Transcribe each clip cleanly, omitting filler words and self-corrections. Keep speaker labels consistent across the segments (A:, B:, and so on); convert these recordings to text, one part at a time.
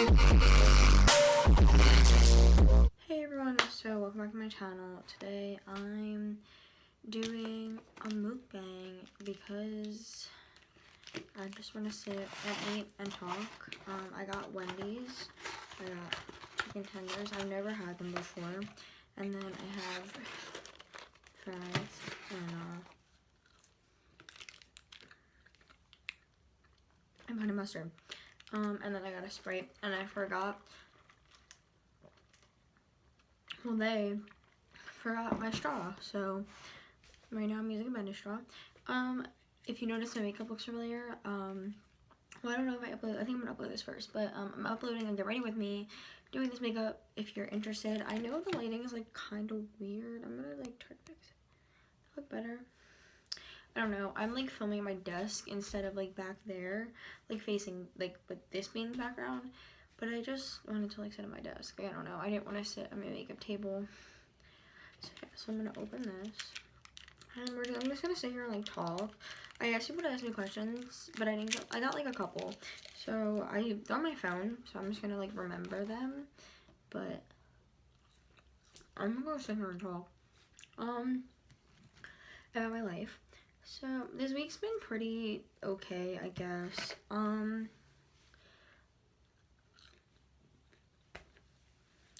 A: Hey everyone, so welcome back to my channel. Today I'm doing a mukbang because I just want to sit and eat and talk. I got Wendy's, I got chicken tenders. I've never had them before. And then I have fries and honey mustard. And then I got a Sprite, and I forgot. Well, they forgot my straw, so right now I'm using a bendy straw. If you notice my makeup looks familiar, well, I don't know if I upload, I think I'm gonna upload this first, but I'm uploading and Get Ready With Me, doing this makeup if you're interested. I know the lighting is like kind of weird. I'm gonna like try to fix it. Look better. I don't know. I'm like filming at my desk instead of like back there, like facing like with this being the background. But I just wanted to like sit at my desk. I don't know. I didn't want to sit at my makeup table. So yeah, so I'm gonna open this. And I'm just gonna sit here and like talk. I asked people to ask me questions, but I didn't get, I got like a couple. So they're on my phone, so I'm just gonna like remember them. But I'm gonna go sit here and talk. About my life. So this week's been pretty okay, I guess. I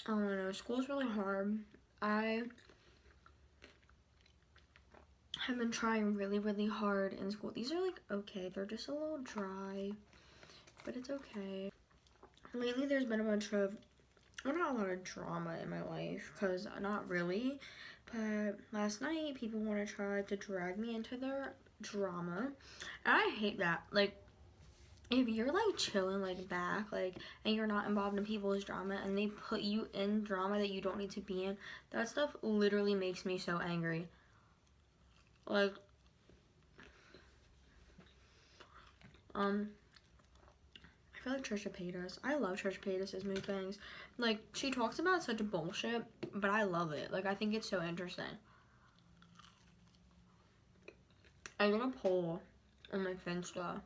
A: don't know, school's really hard. I have been trying really hard in school. These are like okay, they're just a little dry, but it's okay. Lately there's been a bunch of, well, not a lot of drama in my life, because not really, but last night people want to try to drag me into their drama, and I hate that. Like, if you're like chilling like back, like, and you're not involved in people's drama and they put you in drama that you don't need to be in, that stuff literally makes me so angry. Like, I feel like Trisha Paytas. I love Trisha Paytas' mukbangs. Like, she talks about such bullshit, but I love it. Like, I think it's so interesting. I did a poll on my Finsta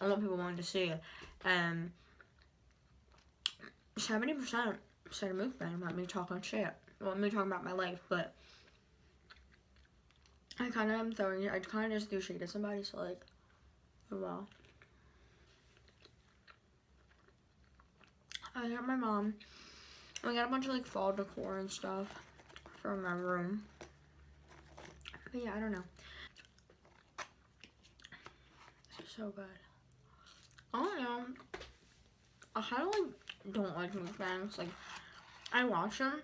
A: on what people wanted to see, and 70% said a mukbang about me talking shit. Well, me talking about my life, but I kind of am throwing it. I kind of just do shade at somebody, so like, oh well. I got my mom. I got a bunch of like fall decor and stuff for my room. But yeah, I don't know. This is so good. I don't know. I kind of like don't like mukbangs. Like, I watch them.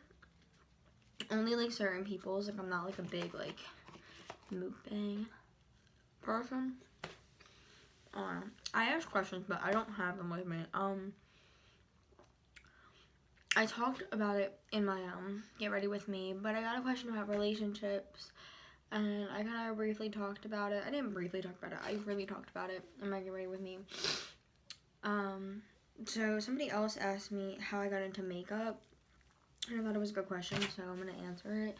A: Only like certain people's. Like, I'm not like a big like mukbang person. I ask questions, but I don't have them with me. I talked about it in my Get Ready With Me, but I got a question about relationships, and I kind of briefly talked about it. I didn't briefly talk about it. I really talked about it in my Get Ready With Me. So somebody else asked me how I got into makeup, and I thought it was a good question, so I'm gonna answer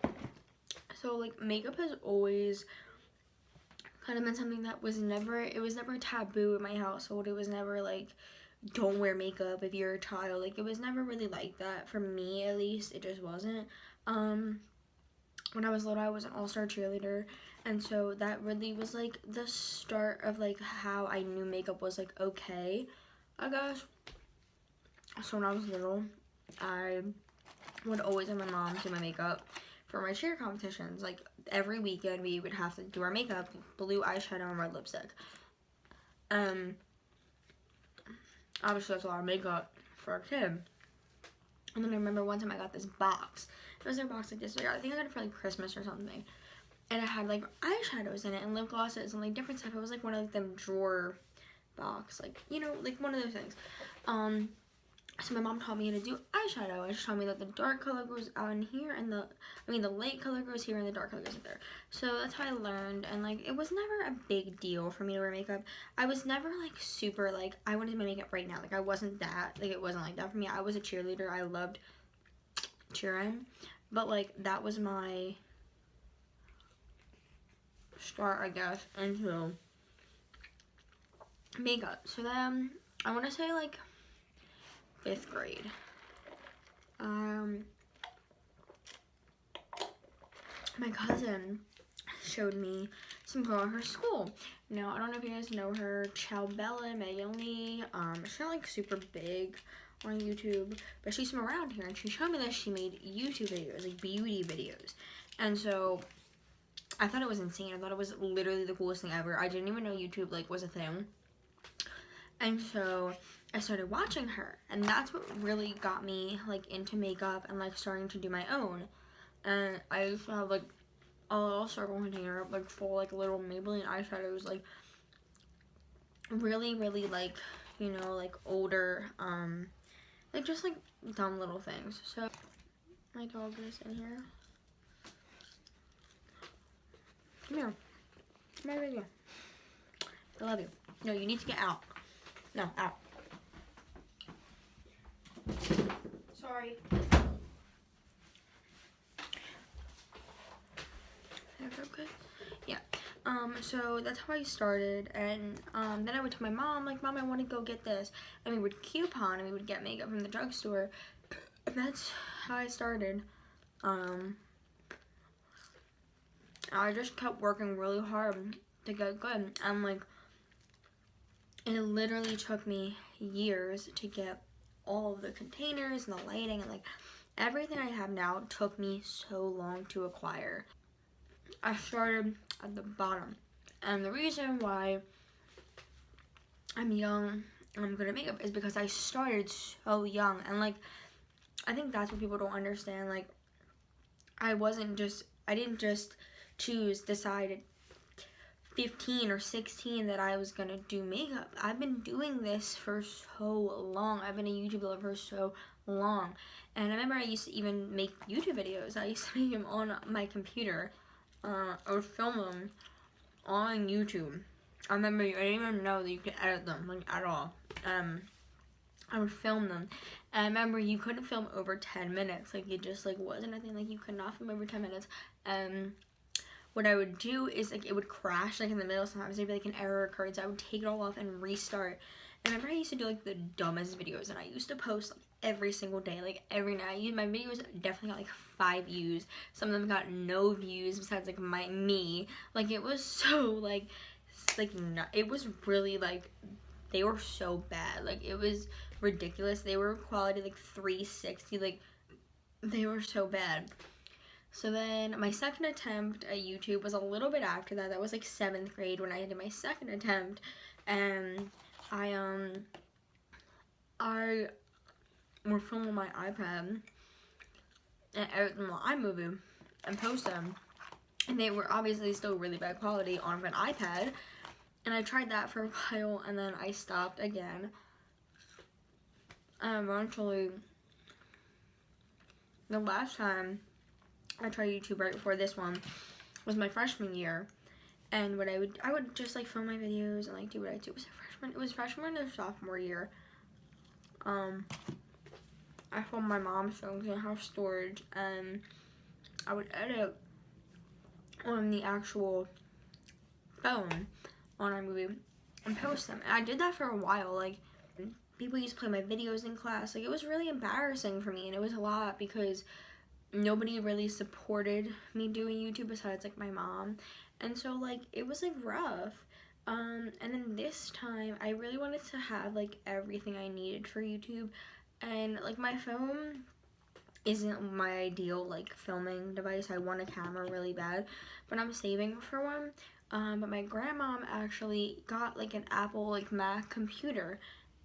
A: it. So like, makeup has always kind of been something that was never taboo in my household. It was never like, don't wear makeup if you're a child. Like, it was never really like that. For me, at least, it just wasn't. When I was little, I was an all-star cheerleader, and so that really was like the start of like how I knew makeup was like okay, I guess. So when I was little, I would always have my mom do my makeup for my cheer competitions. Like, every weekend we would have to do our makeup, blue eyeshadow and red lipstick. Obviously that's a lot of makeup for a kid. And then I remember one time I got this box. It was a box like this. Like, I think I got it for like Christmas or something. And it had like eyeshadows in it and lip glosses and like different stuff. It was like one of like them drawer box, like, you know, like one of those things. So my mom taught me how to do eyeshadow, and she taught me that the dark color goes out in here, and the light color goes here, and the dark color goes there. So that's how I learned, and like, it was never a big deal for me to wear makeup. I was never like super like, I wanted my makeup right now. Like, I wasn't that, like, it wasn't like that for me. I was a cheerleader. I loved cheering, but like, that was my start, I guess, into makeup. So then I want to say like 5th grade. My cousin showed me some girl at her school. Now, I don't know if you guys know her, Bella, Megan Lee. She's not like super big on YouTube, but she's from around here, and she showed me that she made YouTube videos, like beauty videos. And so I thought it was insane. I thought it was literally the coolest thing ever. I didn't even know YouTube like was a thing. And so I started watching her, and that's what really got me like into makeup and like starting to do my own. And I used to have like a little circle container like full like little Maybelline eyeshadows, like really like, you know, like older, like just like dumb little things. So my dog is in here. Come here. Come here, baby. I love you. No, you need to get out. No, out. Sorry. Okay. Yeah. So that's how I started, and then I would tell my mom, like, Mom, I want to go get this, and we would coupon, and we would get makeup from the drugstore. And that's how I started. I just kept working really hard to get good, and like, it literally took me years to get all of the containers and the lighting, and like everything I have now took me so long to acquire. I started at the bottom, and the reason why I'm young and I'm good at makeup is because I started so young. And like, I think that's what people don't understand. Like, I didn't just decide at 15 or 16 that I was gonna do makeup. I've been doing this for so long. I've been a YouTuber for so long. And I remember I used to even make YouTube videos. I used to make them on my computer. I would film them on YouTube. I remember I didn't even know that you could edit them, like, at all. I would film them. And I remember you couldn't film over 10 minutes. Like, it just, like, wasn't a thing. Like, you could not film over 10 minutes. What I would do is, like, it would crash, like, in the middle sometimes. There'd be, like, an error occurred, so I would take it all off and restart. And I remember I used to do, like, the dumbest videos, and I used to post, like, every single day, like, every night. My videos definitely got, like, 5 views. Some of them got no views besides, like, me. Like, it was so, like, it was really, like, they were so bad. Like, it was ridiculous. They were quality, like, 360. Like, they were so bad. So then my second attempt at YouTube was a little bit after that. That was like 7th grade when I did my second attempt, and I would film on my iPad and edit them on iMovie and post them, and they were obviously still really bad quality on an iPad. And I tried that for a while, and then I stopped again. And eventually, the last time I tried YouTube right before this one was my freshman year, and what I would just like film my videos and like do what I do. It was freshman or sophomore year. I filmed my mom's phone because I have storage, and I would edit on the actual phone on iMovie and post them. And I did that for a while. Like, people used to play my videos in class. Like, it was really embarrassing for me, and it was a lot because nobody really supported me doing YouTube besides like my mom, and so like it was like rough. And then this time I really wanted to have like everything I needed for YouTube, and like my phone isn't my ideal like filming device. I want a camera really bad, but I'm saving for one. But my grandmom actually got like an Apple like Mac computer,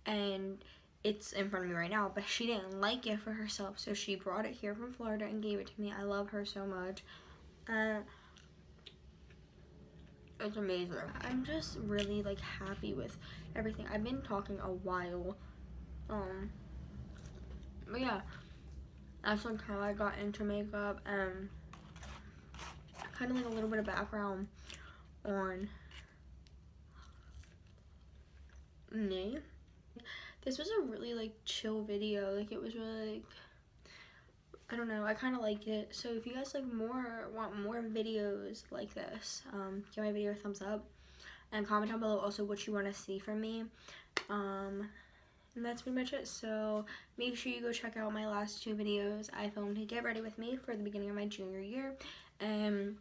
A: and it's in front of me right now, but she didn't like it for herself, so she brought it here from Florida and gave it to me. I love her so much. It's amazing. I'm just really like happy with everything. I've been talking a while. But yeah, that's like how I got into makeup, and kind of like a little bit of background on me. This was a really like chill video. Like, it was really like, I don't know, I kind of like it. So if you guys like want more videos like this, give my video a thumbs up, and comment down below also what you want to see from me. And that's pretty much it. So make sure you go check out my last 2 videos I filmed to get ready with me for the beginning of my junior year. And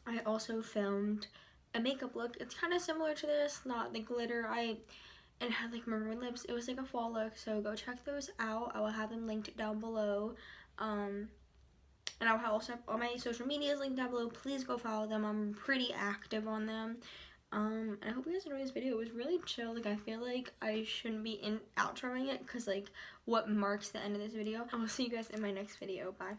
A: I also filmed a makeup look. It's kind of similar to this, not the glitter. It had like maroon lips. It was like a fall look, so go check those out. I will have them linked down below. And I will also have all my social medias linked down below. Please go follow them. I'm pretty active on them. And I hope you guys enjoyed this video. It was really chill. Like, I feel like I shouldn't be outroing it because, like, what marks the end of this video. I will see you guys in my next video. Bye.